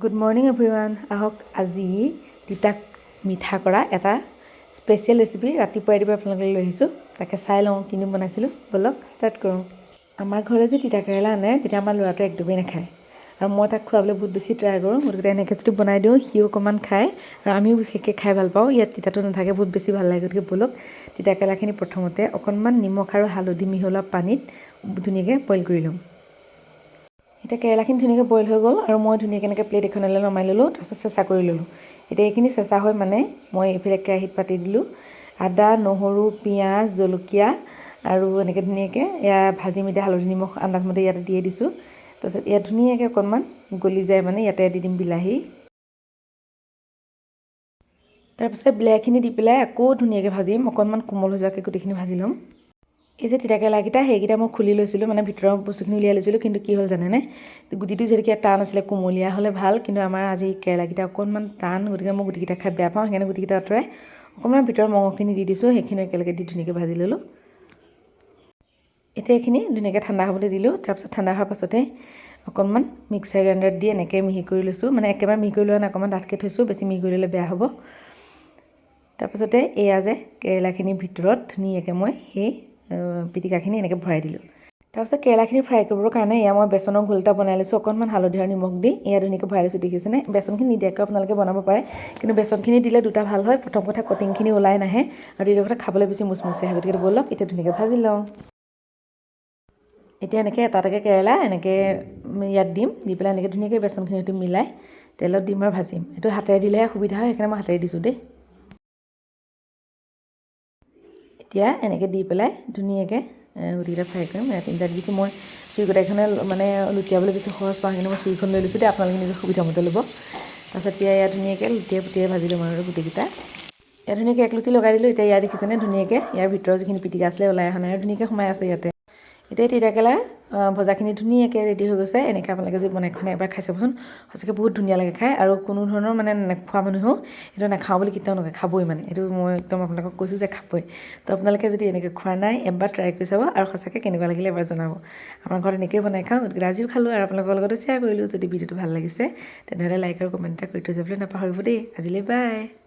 Good morning everyone. আহক আজি তিতাক মিঠা কৰা এটা স্পেচিয়েল ৰেচিপি ৰাতিপুৱাই আপোনালোকে লৈ আহিছোঁ। তাকে চাই লওঁ কিনো বনাইছিলোঁ। ব'লক ষ্টাৰ্ট কৰোঁ। আমাৰ ঘৰলৈ যে তিতা কেৰেলা আনে তেতিয়া আমাৰ ল'ৰাটোৱে একদমেই নাখায় আৰু মই তাক খুৱাবলৈ বহুত বেছি ট্ৰাই কৰোঁ। গতিকে এনেকৈ যদি বনাই দিওঁ সিও অকণমান খায় আৰু আমিও বিশেষকৈ খাই ভাল পাওঁ। ইয়াত তিতাটো নাথাকে, বহুত বেছি ভাল লাগে। গতিকে ব'লক তিতা কেৰেলাখিনি প্ৰথমতে অকণমান নিমখ আৰু হালধি মিহলোৱা পানীত ধুনীয়াকৈ বইল কৰি ল'ম। এতিয়া কেৰেলাখিনি ধুনীয়াকৈ বইল হৈ গ'ল আৰু মই ধুনীয়াকৈ এনেকৈ প্লেট এখনলৈ নমাই ল'লোঁ। তাৰপিছত চেঁচা কৰি ল'লোঁ। এতিয়া এইখিনি চেঁচা হৈ মানে মই এইফালে কেৰাহীত পাতি দিলোঁ আদা, নহৰু, পিঁয়াজ, জলকীয়া আৰু এনেকৈ ধুনীয়াকৈ এয়া ভাজি মেলি হালধি নিমখ আন্দাজমতে ইয়াতে দিয়ে দিছোঁ। তাৰপিছত ইয়াত ধুনীয়াকৈ অকণমান গলি যায় মানে ইয়াতে দি দিম বিলাহী। তাৰপিছত বিলাহীখিনি দি পেলাই আকৌ ধুনীয়াকৈ ভাজিম, অকণমান কোমল হৈ যোৱাকৈ গোটেইখিনি ভাজি ল'ম। এই যে তিতা কেৰেলাকেইটা সেইকেইটা মই খুলি লৈছিলোঁ, মানে ভিতৰৰ বস্তুখিনি উলিয়াই লৈছিলোঁ। কিন্তু কি হ'ল জানেনে, গুটিটো যেনেকৈ টান আছিলে, কোমলীয়া হ'লে ভাল। কিন্তু আমাৰ আজি কেৰেলাকেইটা অকণমান টান, গতিকে মই গুটিকেইটা খাই বেয়া পাওঁ। সেইকাৰণে গুটিকেইটা আঁতৰাই অকণমান ভিতৰৰ মঙহখিনি দি দিছোঁ। সেইখিনি একেলগে দি ধুনীয়াকৈ ভাজি ল'লোঁ। এতিয়া এইখিনি ধুনীয়াকৈ ঠাণ্ডা হ'বলৈ দিলোঁ। তাৰপিছত ঠাণ্ডা হোৱাৰ পাছতে অকণমান মিক্সাৰ গ্ৰাইণ্ডাৰত দি এনেকৈ মিহি কৰি লৈছোঁ। মানে একেবাৰে মিহি কৰি লোৱা নাই, অকণমান ডাঠকৈ থৈছোঁ, বেছি মিহি কৰি ল'লে বেয়া হ'ব। তাৰপাছতে এয়া যে কেৰেলাখিনিৰ ভিতৰত ধুনীয়াকৈ মই সেই পিটিকাখিনি এনেকৈ ভৰাই দিলোঁ। তাৰপিছত কেৰেলাখিনি ফ্ৰাই কৰিবৰ কাৰণে এয়া মই বেচনৰ ঘোল এটা বনাই লৈছোঁ, অকণমান হালধি আৰু নিমখ দি এয়া ধুনীয়াকৈ ভৰাই লৈছোঁ। দেখিছেনে, বেচনখিনি নিদিয়াকৈ আপোনালোকে বনাব পাৰে। কিন্তু বেচনখিনি দিলে দুটা ভাল হয়, প্ৰথম কথা কটিংখিনি ওলাই নাহে আৰু দ্বিতীয় কথা খাবলৈ বেছি মুচমুচীয়া হয়। গতিকে ব'লক এতিয়া ধুনীয়াকৈ ভাজি লওঁ। এতিয়া এনেকৈ এটা এটাকৈ কেৰেলা এনেকৈ ইয়াত দিম, দি পেলাই এনেকৈ ধুনীয়াকৈ বেচনখিনি সৈতে মিলাই তেলত দিম আৰু ভাজিম। এইটো হাতেৰে দিলেহে সুবিধা হয়, সেইকাৰণে মই হাতেৰে দিছোঁ দেই। এতিয়া এনেকৈ দি পেলাই ধুনীয়াকৈ গুটিকেইটা ফ্ৰাই কৰিম। তিনিটা দিছোঁ মই চুৰি কটাৰীখনে মানে লুটিয়াবলৈ বেছি সহজ পাওঁ, সেইকাৰণে মই চুৰিখন লৈ লৈছোঁ দেই। আপোনালোকে নিজৰ সুবিধা মতে ল'ব। তাৰপিছত এতিয়া ইয়াত ধুনীয়াকৈ লুটিয়াই পুটিয়াই ভাজি ল'ম আৰু গোটেইকেইটা। ইয়াত ধুনীয়াকৈ এক লুটি লগাই দিলোঁ। এতিয়া ইয়াত দেখিছেনে ধুনীয়াকৈ ইয়াৰ ভিতৰৰ যিখিনি পিটিকা আছিলে ওলাই অহা নাই আৰু ধুনীয়াকৈ সোমাই আছে ইয়াতে। এতিয়া তিতাকেৰেলা ভজাখিনি ধুনীয়াকৈ ৰেডি হৈ গৈছে। এনেকৈ আপোনালোকে যদি বনাই খনে এবাৰ খাই চাবচোন, সঁচাকৈ বহুত ধুনীয়া লাগে খাই। আৰু কোনো ধৰণৰ মানে নোখোৱা মানুহেও এইটো নাখাওঁ বুলি কেতিয়াও নকয়, খাবই মানে। এইটো মই একদম আপোনালোকক কৈছোঁ যে খাবই। তো আপোনালোকে যদি এনেকৈ খোৱা নাই এবাৰ ট্ৰাই কৰি চাব আৰু সঁচাকৈ কেনেকুৱা লাগিলে এবাৰ জনাব। আমাৰ ঘৰত এনেকৈয়ে বনাই খাওঁ। গতিকে আজিও খালোঁ আৰু আপোনালোকৰ লগতো শ্বেয়াৰ কৰিলোঁ। যদি ভিডিঅ'টো ভাল লাগিছে তেনেহ'লে লাইক আৰু কমেণ্ট এটা কৰি থৈ যাবলৈ নাপাহৰিব দেই। আজিলৈ বাই।